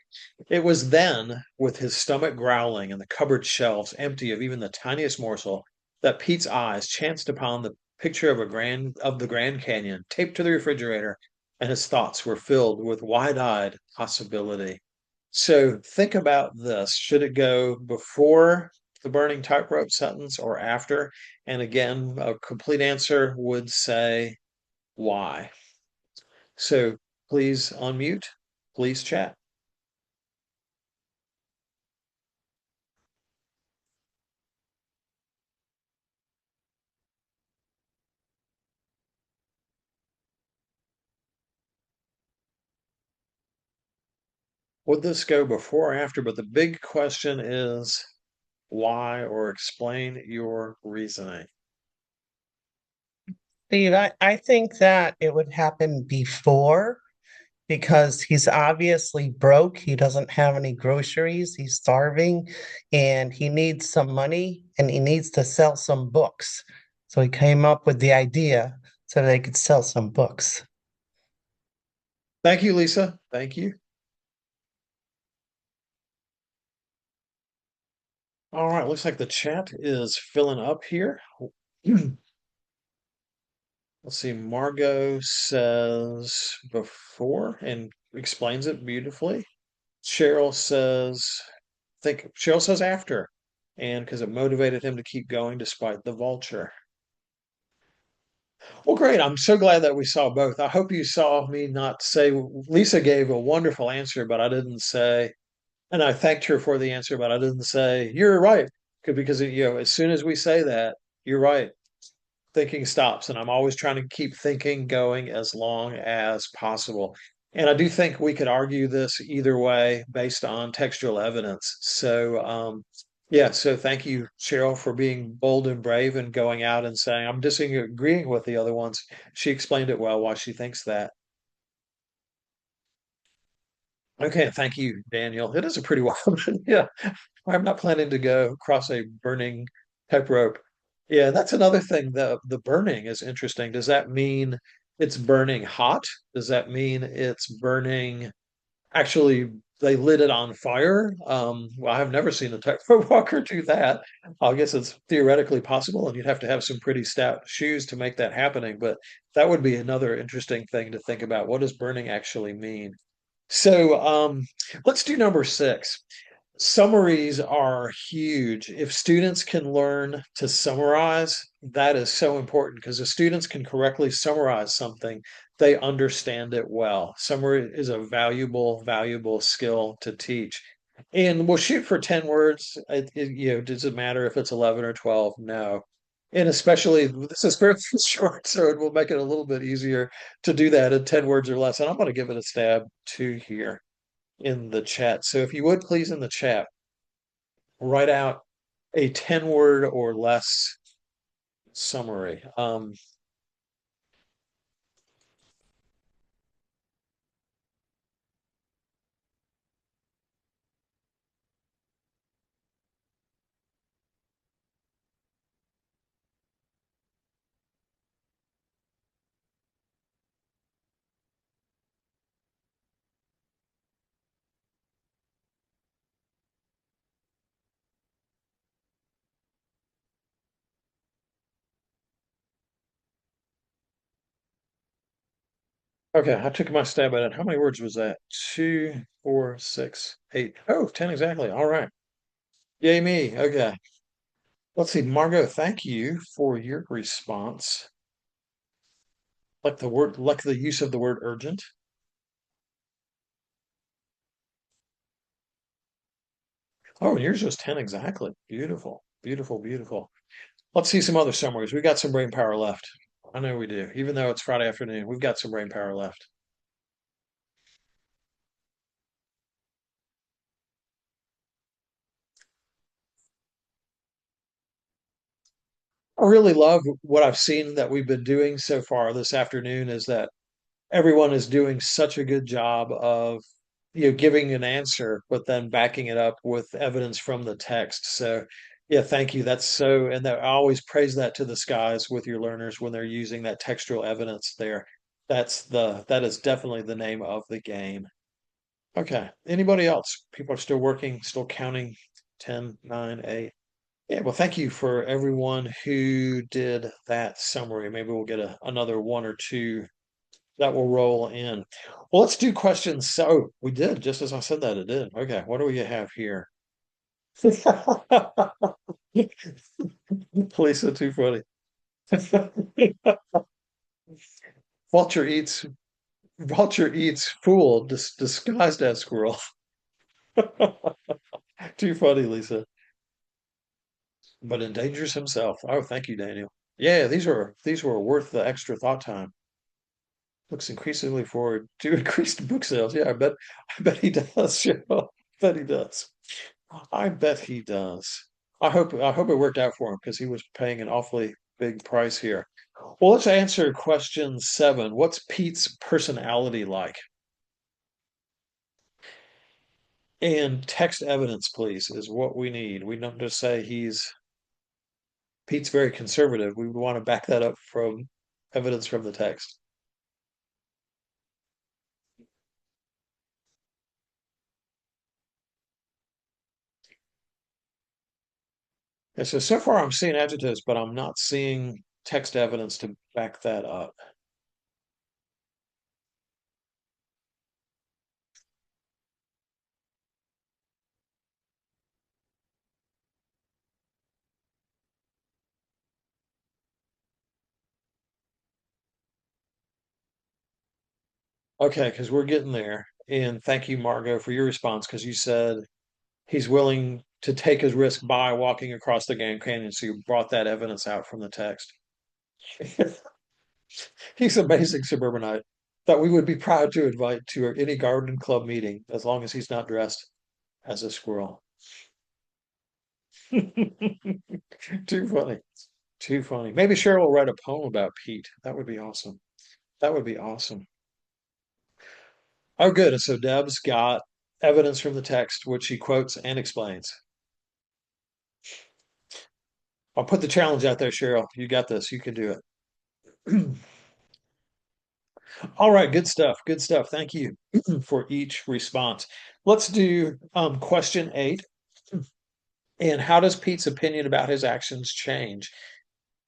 B: It was then, with his stomach growling and the cupboard shelves empty of even the tiniest morsel, that Pete's eyes chanced upon the picture of the Grand Canyon taped to the refrigerator, and his thoughts were filled with wide-eyed possibility. So think about this. Should it go before the burning tightrope sentence or after? And again, a complete answer would say why. So please unmute, please chat. Would this go before or after? But the big question is why, or explain your reasoning.
E: Steve, I think that it would happen before because he's obviously broke. He doesn't have any groceries. He's starving and he needs some money and he needs to sell some books. So he came up with the idea so they could sell some books.
B: Thank you, Lisa. Thank you. All right, looks like the chat is filling up here. Let's see, Margot says before and explains it beautifully. Cheryl says after, and because it motivated him to keep going despite the vulture. Well, great. I'm so glad that we saw both. I hope you saw me not say Lisa gave a wonderful answer, but I didn't say, and I thanked her for the answer, but I didn't say, you're right. Because, as soon as we say that, you're right, thinking stops. And I'm always trying to keep thinking going as long as possible. And I do think we could argue this either way based on textual evidence. Yeah, so thank you, Cheryl, for being bold and brave and going out and saying, I'm disagreeing with the other ones. She explained it well why she thinks that. Okay, thank you, Daniel. It is a pretty wild, yeah. I'm not planning to go across a burning tightrope. Yeah, that's another thing. The burning is interesting. Does that mean it's burning hot? Does that mean it's burning actually they lit it on fire? Well, I've never seen a tightrope walker do that. I guess it's theoretically possible, and you'd have to have some pretty stout shoes to make that happening, but that would be another interesting thing to think about. What does burning actually mean? So let's do number 6. Summaries are huge. If students can learn to summarize, that is so important because if students can correctly summarize something, they understand it well. Summary is a valuable skill to teach. And we'll shoot for 10 words. Does it matter if it's 11 or 12? No. And especially this is fairly short, so it will make it a little bit easier to do that in 10 words or less. And I'm going to give it a stab too here in the chat. So if you would please in the chat, write out a 10-word or less summary. Okay, I took my stab at it. How many words was that? 2, 4, 6, 8. Oh, 10 exactly. All right. Yay me. Okay. Let's see, Margot, thank you for your response. Like the use of the word urgent. Oh, and yours was 10 exactly. Beautiful, beautiful, beautiful. Let's see some other summaries. We got some brain power left. I know we do. Even though it's Friday afternoon, we've got some brain power left. I really love what I've seen that we've been doing so far this afternoon is that everyone is doing such a good job of giving an answer but then backing it up with evidence from the text. So yeah, thank you. That's so, and that I always praise that to the skies with your learners when they're using that textual evidence there. That is definitely the name of the game. Okay, anybody else? People are still working, still counting. 10, 9, 8. Yeah, well, thank you for everyone who did that summary. Maybe we'll get another one or two that will roll in. Well, let's do questions. So we did, just as I said that, it did. Okay, what do we have here? Lisa, too funny. Vulture eats Vulture eats fool disguised as squirrel. Too funny, Lisa. But endangers himself. Oh, thank you, Daniel. Yeah, these were worth the extra thought time. Looks increasingly forward to increased book sales. Yeah, I bet he does. Yeah, I bet he does. I bet he does. I hope it worked out for him because he was paying an awfully big price here. Well, let's answer question 7. What's Pete's personality like? And text evidence, please, is what we need. We don't just say Pete's very conservative. We want to back that up from evidence from the text. And so far I'm seeing adjectives, but I'm not seeing text evidence to back that up. Okay, because we're getting there. And thank you, Margot, for your response, because you said he's willing to take his risk by walking across the Grand Canyon. So you brought that evidence out from the text. He's an amazing suburbanite that we would be proud to invite to any garden club meeting as long as he's not dressed as a squirrel. Too funny. Too funny. Maybe Cheryl will write a poem about Pete. That would be awesome. That would be awesome. Oh, good. And so Deb's got evidence from the text, which she quotes and explains. I'll put the challenge out there, Cheryl. You got this. You can do it. All right, good stuff. Good stuff. Thank you for each response. Let's do question 8. And how does Pete's opinion about his actions change?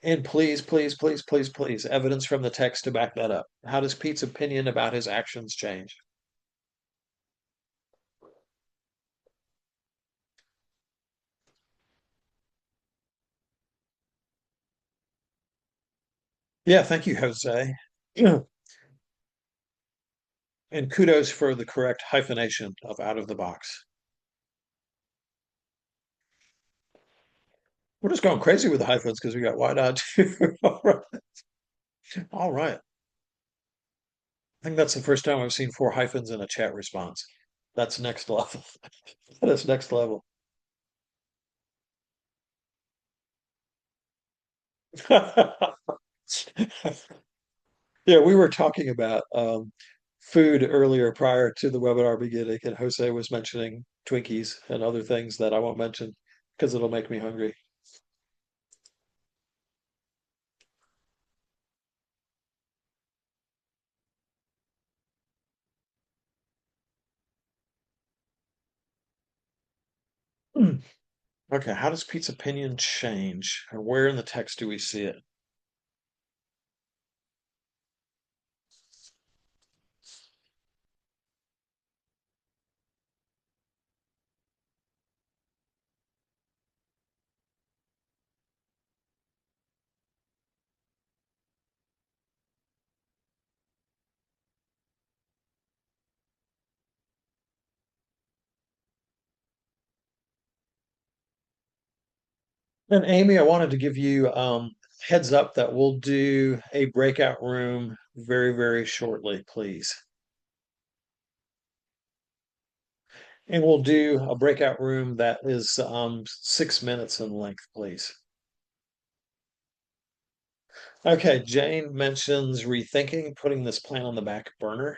B: And please, please, please, please, please, evidence from the text to back that up. How does Pete's opinion about his actions change? Yeah, thank you, Jose. And kudos for the correct hyphenation of out of the box. We're just going crazy with the hyphens because we got wide odd too. All right. All right. I think that's the first time I've seen 4 hyphens in a chat response. That's next level. That is next level. Yeah, we were talking about food earlier prior to the webinar beginning, and Jose was mentioning Twinkies and other things that I won't mention because it'll make me hungry. Hmm. Okay, how does Pete's opinion change? Or where in the text do we see it? And Amy, I wanted to give you heads up that we'll do a breakout room very, very shortly, please. And we'll do a breakout room that is 6 minutes in length, please. Okay, Jane mentions rethinking, putting this plan on the back burner.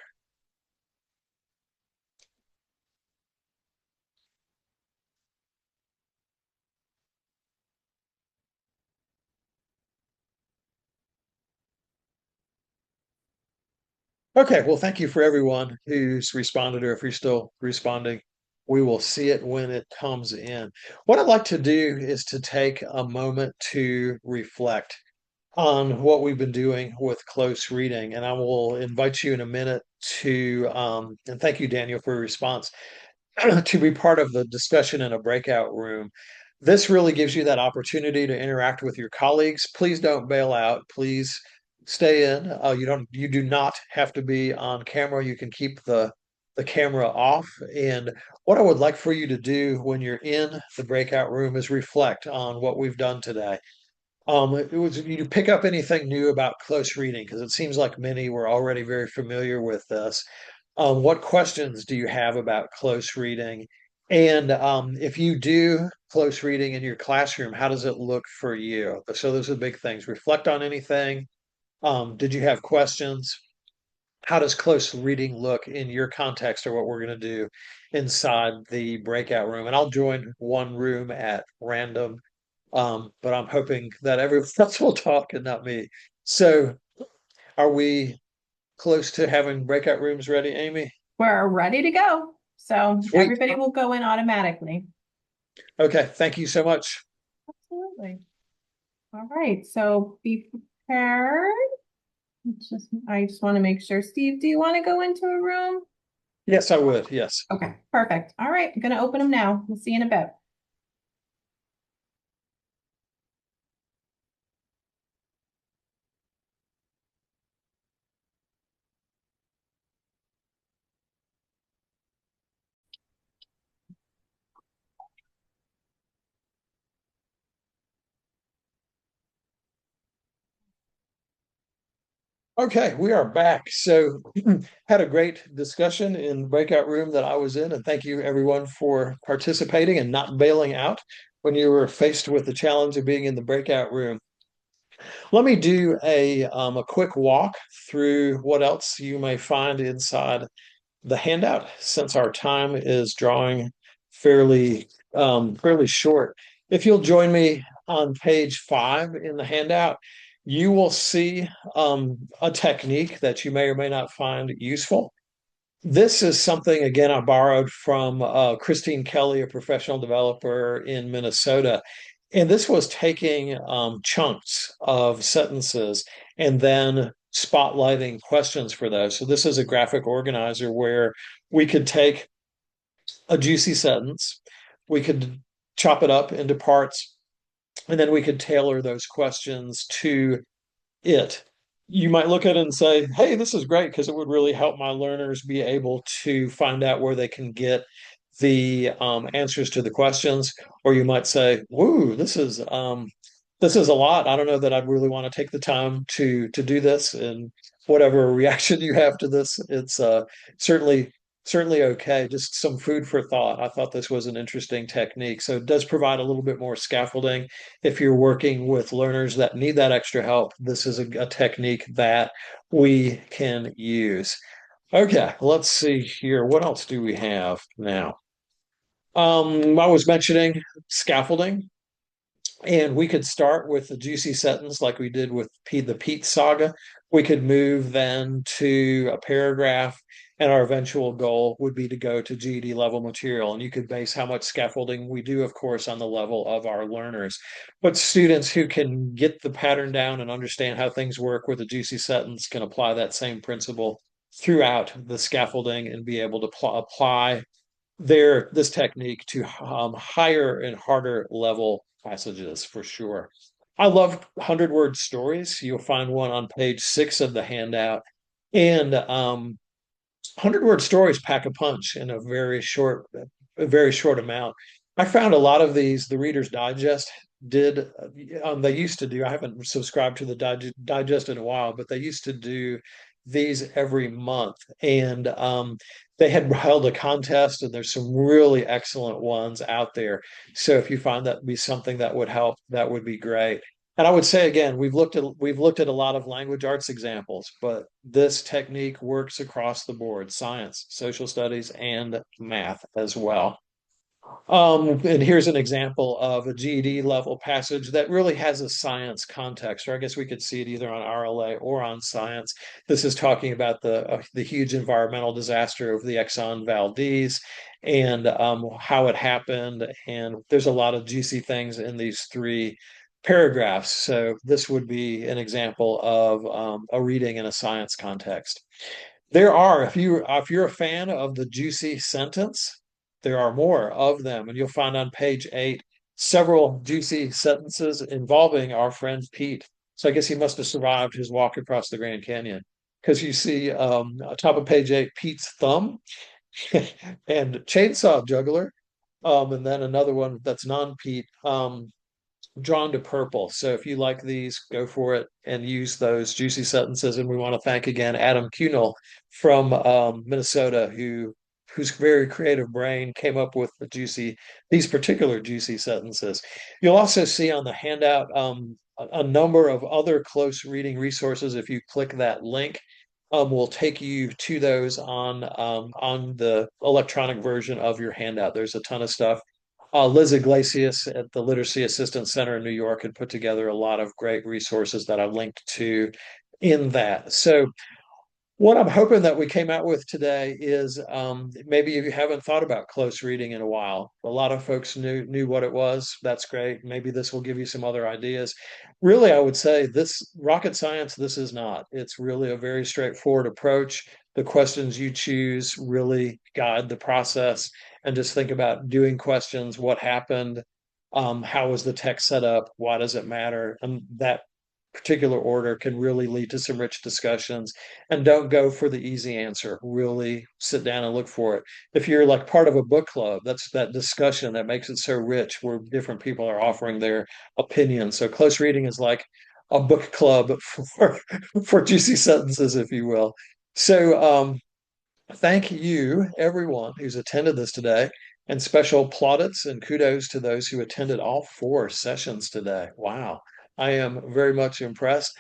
B: Okay, well, thank you for everyone who's responded, or if you're still responding, we will see it when it comes in. What I'd like to do is to take a moment to reflect on what we've been doing with close reading, and I will invite you in a minute to, and thank you, Daniel, for your response, to be part of the discussion in a breakout room. This really gives you that opportunity to interact with your colleagues. Please don't bail out. Please stay in. You do not have to be on camera. You can keep the camera off. And what I would like for you to do when you're in the breakout room is reflect on what we've done today. It was you pick up anything new about close reading, because it seems like many were already very familiar with this. What questions do you have about close reading? And if you do close reading in your classroom, how does it look for you? So those are the big things. Reflect on anything. Did you have questions? How does close reading look in your context, or what we're going to do inside the breakout room? And I'll join one room at random, but I'm hoping that everyone else will talk and not me. So are we close to having breakout rooms ready, Amy?
A: We're ready to go. So
B: Sweet.
A: everybody will go in automatically.
B: Okay, thank you so much.
A: Absolutely. All right, so be prepared. I just want to make sure. Steve, do you want to go into a room?
B: Yes, I would. Yes.
A: Okay, perfect. All right, I'm going to open them now. We'll see you in a bit.
B: Okay, we are back. So had a great discussion in the breakout room that I was in, and thank you everyone for participating and not bailing out when you were faced with the challenge of being in the breakout room. Let me do a quick walk through what else you may find inside the handout, since our time is drawing fairly short. If you'll join me on page 5 in the handout, you will see a technique that you may or may not find useful. This is something, again, I borrowed from Christine Kelly, a professional developer in Minnesota. And this was taking chunks of sentences and then spotlighting questions for those. So this is a graphic organizer where we could take a juicy sentence, we could chop it up into parts, and then we could tailor those questions to it. You might look at it and say, hey, this is great because it would really help my learners be able to find out where they can get the answers to the questions. Or you might say, woo, this is a lot. I don't know that I'd really want to take the time to do this. And whatever reaction you have to this, it's certainly certainly okay. Just some food for thought. I thought this was an interesting technique. So it does provide a little bit more scaffolding if you're working with learners that need that extra help. This is a technique that we can use. Okay, let's see here. What else do we have now? I was mentioning scaffolding. And we could start with the juicy sentence like we did with the Pete saga. We could move then to a paragraph, and our eventual goal would be to go to GED level material. And you could base how much scaffolding we do, of course, on the level of our learners. But students who can get the pattern down and understand how things work with a juicy sentence can apply that same principle throughout the scaffolding and be able to apply this technique to higher and harder level passages for sure. I love 100-word stories. You'll find one on page 6 of the handout. And 100-word stories pack a punch in a very short amount. I found a lot of these, the Reader's Digest did, they used to do, I haven't subscribed to the digest in a while, but they used to do these every month. And they had held a contest, and there's some really excellent ones out there. So if you find that be something that would help, that would be great. And I would say again, we've looked at a lot of language arts examples, but this technique works across the board, science, social studies, and math as well. And here's an example of a GED level passage that really has a science context, or I guess we could see it either on RLA or on science. This is talking about the huge environmental disaster of the Exxon Valdez and how it happened. And there's a lot of juicy things in these three paragraphs. So this would be an example of a reading in a science context. There are, if you're a fan of the juicy sentence, there are more of them, and you'll find on page 8 several juicy sentences involving our friend Pete. So I guess he must have survived his walk across the Grand Canyon, because you see top of page 8 Pete's thumb and chainsaw juggler, and then another one that's non-Pete. Drawn to purple. So if you like these, go for it and use those juicy sentences. And we want to thank again Adam Kunel from Minnesota, whose very creative brain came up with these particular juicy sentences. You'll also see on the handout a number of other close reading resources. If you click that link, will take you to those on the electronic version of your handout. There's a ton of stuff. Liz Iglesias at the Literacy Assistance Center in New York had put together a lot of great resources that I've linked to in that. So what I'm hoping that we came out with today is maybe if you haven't thought about close reading in a while, a lot of folks knew what it was. That's great. Maybe this will give you some other ideas. Really, I would say this rocket science, this is not. It's really a very straightforward approach. The questions you choose really guide the process, and just think about doing questions. What happened? How was the text set up? Why does it matter? And that particular order can really lead to some rich discussions. And don't go for the easy answer. Really sit down and look for it. If you're like part of a book club, that's that discussion that makes it so rich, where different people are offering their opinions. So close reading is like a book club for juicy sentences, if you will. So thank you, everyone who's attended this today, and special plaudits and kudos to those who attended all 4 sessions today. Wow, I am very much impressed.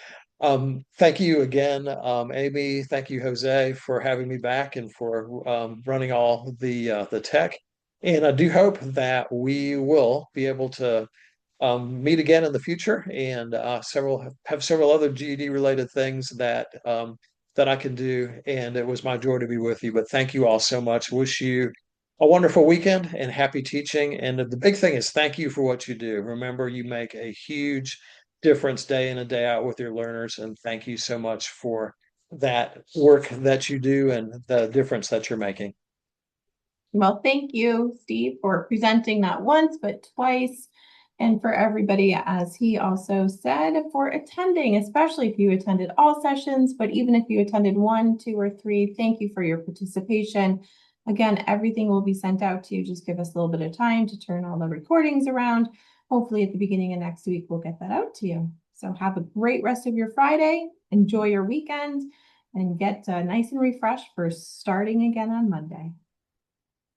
B: Thank you again, Amy. Thank you, Jose, for having me back and for running all the tech. And I do hope that we will be able to meet again in the future, and several other GED related things that I can do. And it was my joy to be with you. But thank you all so much. Wish you a wonderful weekend and happy teaching. And the big thing is thank you for what you do. Remember, you make a huge difference day in and day out with your learners. And thank you so much for that work that you do and the difference that you're making.
A: Well, thank you, Steve, for presenting not once, but twice. And for everybody, as he also said, for attending, especially if you attended all sessions, but even if you attended 1, 2, or 3, thank you for your participation. Again, everything will be sent out to you. Just give us a little bit of time to turn all the recordings around. Hopefully at the beginning of next week, we'll get that out to you. So have a great rest of your Friday. Enjoy your weekend and get nice and refreshed for starting again on Monday.